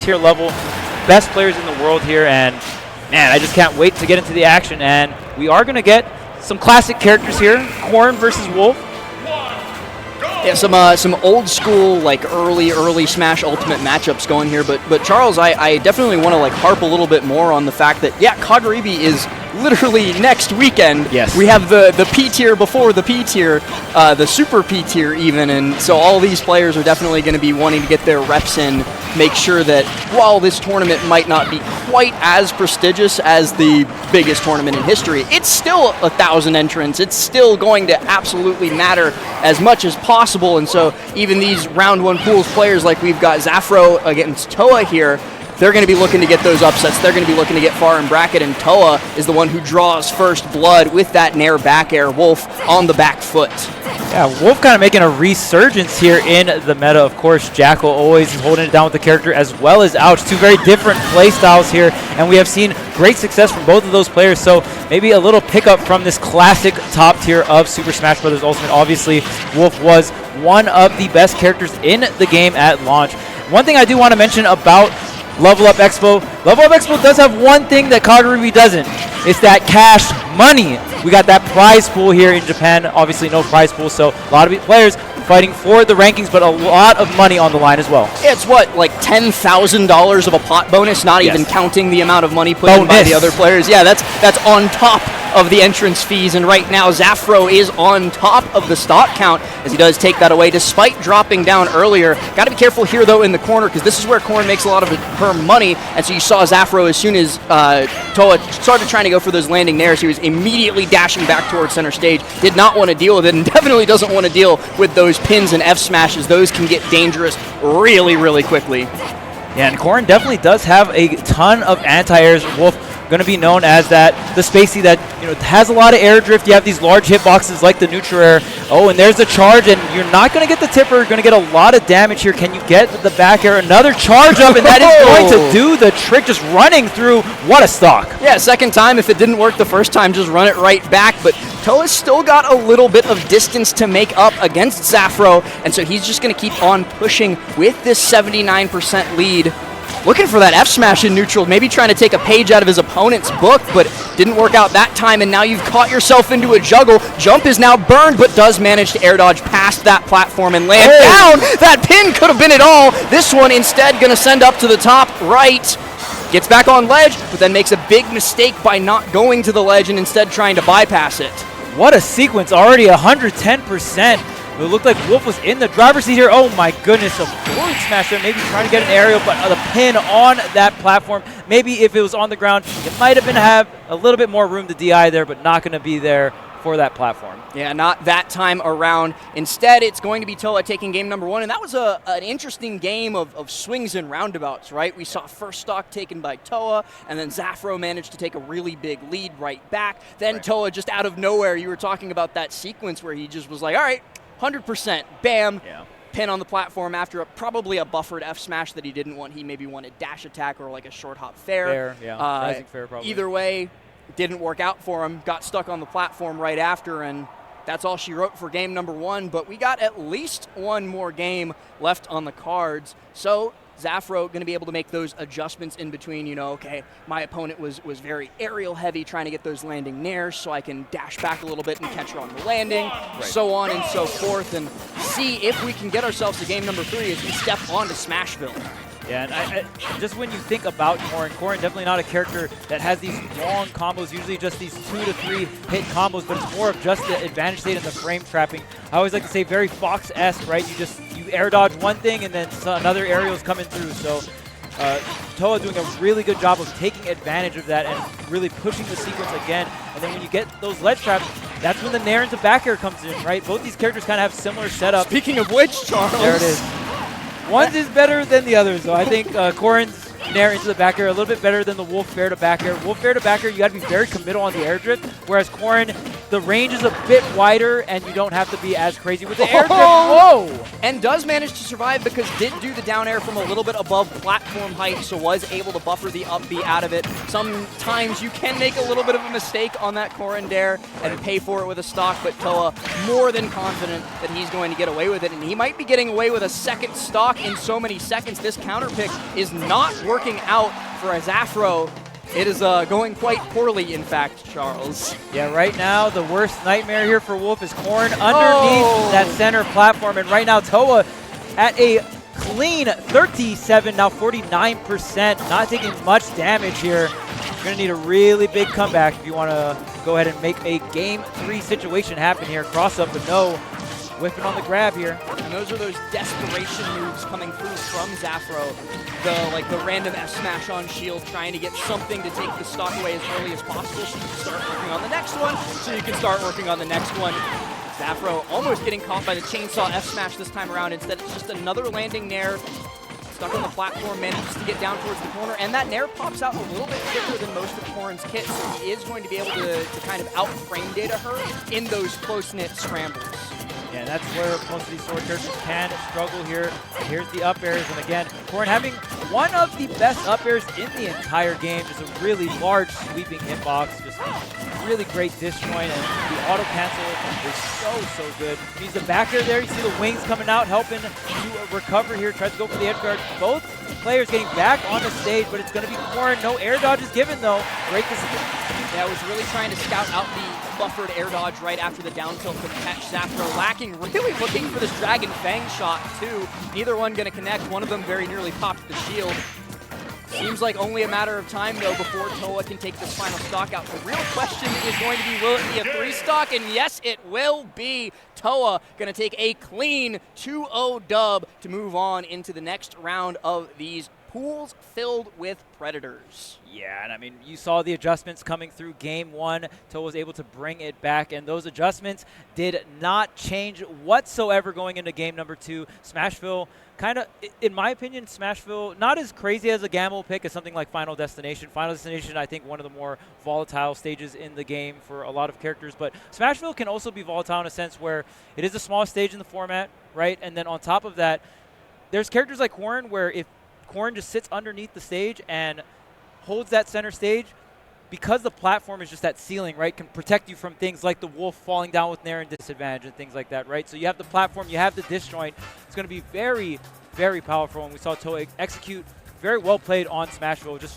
tier level, best players in the world here, and man, I just can't wait to get into the action. And we are going to get some classic characters here, Corin versus Wolf. Yeah, some old school, like early Smash Ultimate matchups going here, but Charles, I definitely want to like harp a little bit more on the fact that Kagaribi is literally next weekend. Yes. We have the P tier before the P tier, the Super P tier even, and so all these players are definitely going to be wanting to get their reps in, make sure that while this tournament might not be quite as prestigious as the biggest tournament in history, it's still 1,000 entrants. It's still going to absolutely matter as much as possible, and so even these round one pools players like we've got XFaroe against Towa here, they're going to be looking to get those upsets. They're going to be looking to get far in bracket, and Towa is the one who draws first blood with that Nair back air. Wolf on the back foot. Yeah, Wolf kind of making a resurgence here in the meta. Of course, Jackal always holding it down with the character, as well as Ouch. Two very different play styles here, and we have seen great success from both of those players, so maybe a little pickup from this classic top tier of Super Smash Bros. Ultimate. Obviously, Wolf was one of the best characters in the game at launch. One thing I do want to mention about Level Up Expo. Level Up Expo does have one thing that Kagaribi doesn't. It's that cash money. We got that prize pool here in Japan. Obviously no prize pool, so a lot of players fighting for the rankings, but a lot of money on the line as well. It's what, like $10,000 of a pot bonus, not even counting the amount of money put in by the other players. Yeah, that's on top of the entrance fees, and right now XFaroe is on top of the stock count as he does take that away despite dropping down earlier. Got to be careful here though in the corner, because this is where Corin makes a lot of her money, and so you saw XFaroe as soon as Towa started trying to go for those landing nairs, he was immediately dashing back towards center stage. Did not want to deal with it, and definitely doesn't want to deal with those pins and F smashes. Those can get dangerous really quickly. Yeah, and Corin definitely does have a ton of anti-airs. Wolf going to be known as the spacey that has a lot of air drift. You have these large hitboxes like the neutral air. Oh, and there's the charge, and you're not going to get the tipper. You're going to get a lot of damage here. Can you get the back air? Another charge up, and that is going to do the trick, just running through. What a stock. Yeah, second time. If it didn't work the first time, just run it right back. But Towa's still got a little bit of distance to make up against XFaroe, and so he's just going to keep on pushing with this 79% lead. Looking for that F smash in neutral, maybe trying to take a page out of his opponent's book, but didn't work out that time, and now you've caught yourself into a juggle. Jump is now burned, but does manage to air dodge past that platform and land down. That pin could have been it all. This one instead going to send up to the top right. Gets back on ledge, but then makes a big mistake by not going to the ledge and instead trying to bypass it. What a sequence, already 110%. It looked like Wolf was in the driver's seat here. Oh my goodness, a forward smash there. Maybe trying to get an aerial, but the pin on that platform. Maybe if it was on the ground, it might have a little bit more room to DI there, but not going to be there for that platform. Yeah, not that time around. Instead, it's going to be Towa taking game number one, and that was an interesting game of swings and roundabouts, right? We saw first stock taken by Towa, and then XFaroe managed to take a really big lead right back. Then Towa just out of nowhere, you were talking about that sequence where he just was like, all right, 100%, bam, pin on the platform after probably a buffered F smash that he didn't want. He maybe wanted dash attack or like a short hop fair. Rising fair probably. Either way, didn't work out for him. Got stuck on the platform right after, and that's all she wrote for game number one. But we got at least one more game left on the cards. So XFaroe going to be able to make those adjustments in between, okay, my opponent was very aerial heavy trying to get those landing nairs, so I can dash back a little bit and catch her on the landing, so on and so forth, and see if we can get ourselves to game number 3 as we step on to Smashville. Yeah, and I just when you think about Corin definitely not a character that has these long combos, usually just these 2 to 3 hit combos, but it's more of just the advantage state and the frame trapping. I always like to say very Fox-esque, right? You air dodge one thing and then another aerial is coming through. So Towa doing a really good job of taking advantage of that and really pushing the sequence again. And then when you get those ledge traps, that's when the Nair into back air comes in, right? Both these characters kind of have similar setups. Speaking of which, Charles. There it is. One is better than the other, so I think Corin's Nair into the back air a little bit better than the Wolf fair to back air. Wolf fair to back air, you got to be very committal on the air drift, whereas Corin, the range is a bit wider, and you don't have to be as crazy with the air drift. Whoa! And does manage to survive because did do the down air from a little bit above platform height, so was able to buffer the up B out of it. Sometimes you can make a little bit of a mistake on that Corin dare and pay for it with a stock, but Towa more than confident that he's going to get away with it, and he might be getting away with a second stock in so many seconds. This counter pick is not working out for a XFaroe. It is going quite poorly, in fact, Charles. Yeah, right now, the worst nightmare here for Wolf is Corin underneath that center platform. And right now, Towa at a clean 37, now 49%. Not taking much damage here. You're going to need a really big comeback if you want to go ahead and make a Game 3 situation happen here. Cross up, but no. Whipping on the grab here. And those are those desperation moves coming through from XFaroe. The random F smash on shield, trying to get something to take the stock away as early as possible so you can start working on the next one, XFaroe almost getting caught by the chainsaw F smash this time around. Instead, it's just another landing nair. Stuck on the platform, manages to get down towards the corner, and that nair pops out a little bit quicker than most of Corin's kits, so he is going to be able to kind of out-frame data her in those close-knit scrambles. Yeah, that's where most of these sword characters can struggle here. Here's the up airs, and again, Corin having one of the best up airs in the entire game. Just a really large sweeping hitbox, just really great disjoint, and the auto cancel is so good. He's the back air there. You see the wings coming out, helping to recover here. Tries to go for the edge guard. Both players getting back on the stage, but it's going to be Corin. No air dodge is given though. Great discipline. Yeah, was really trying to scout out the buffered air dodge right after the down tilt to catch XFaroe. Lacking, really looking for this Dragon Fang shot too. Neither one going to connect. One of them very nearly popped the shield. Seems like only a matter of time though before Towa can take this final stock out. The real question is going to be, will it be a 3 stock? And yes, it will be. Towa going to take a clean 2-0 dub to move on into the next round of these pools filled with Predators. Yeah, and I mean, you saw the adjustments coming through Game 1. Towa was able to bring it back, and those adjustments did not change whatsoever going into Game number 2. Smashville, kind of, in my opinion, Smashville, not as crazy as a gamble pick as something like Final Destination. Final Destination, I think, one of the more volatile stages in the game for a lot of characters, but Smashville can also be volatile in a sense where it is the smallest stage in the format, right? And then on top of that, there's characters like Corin where if Corin just sits underneath the stage and holds that center stage, because the platform is just that ceiling, right, can protect you from things like the Wolf falling down with Nair and disadvantage and things like that, right? So you have the platform, you have the disjoint. It's going to be very, very powerful, and we saw Towa execute very well played on Smashville. Just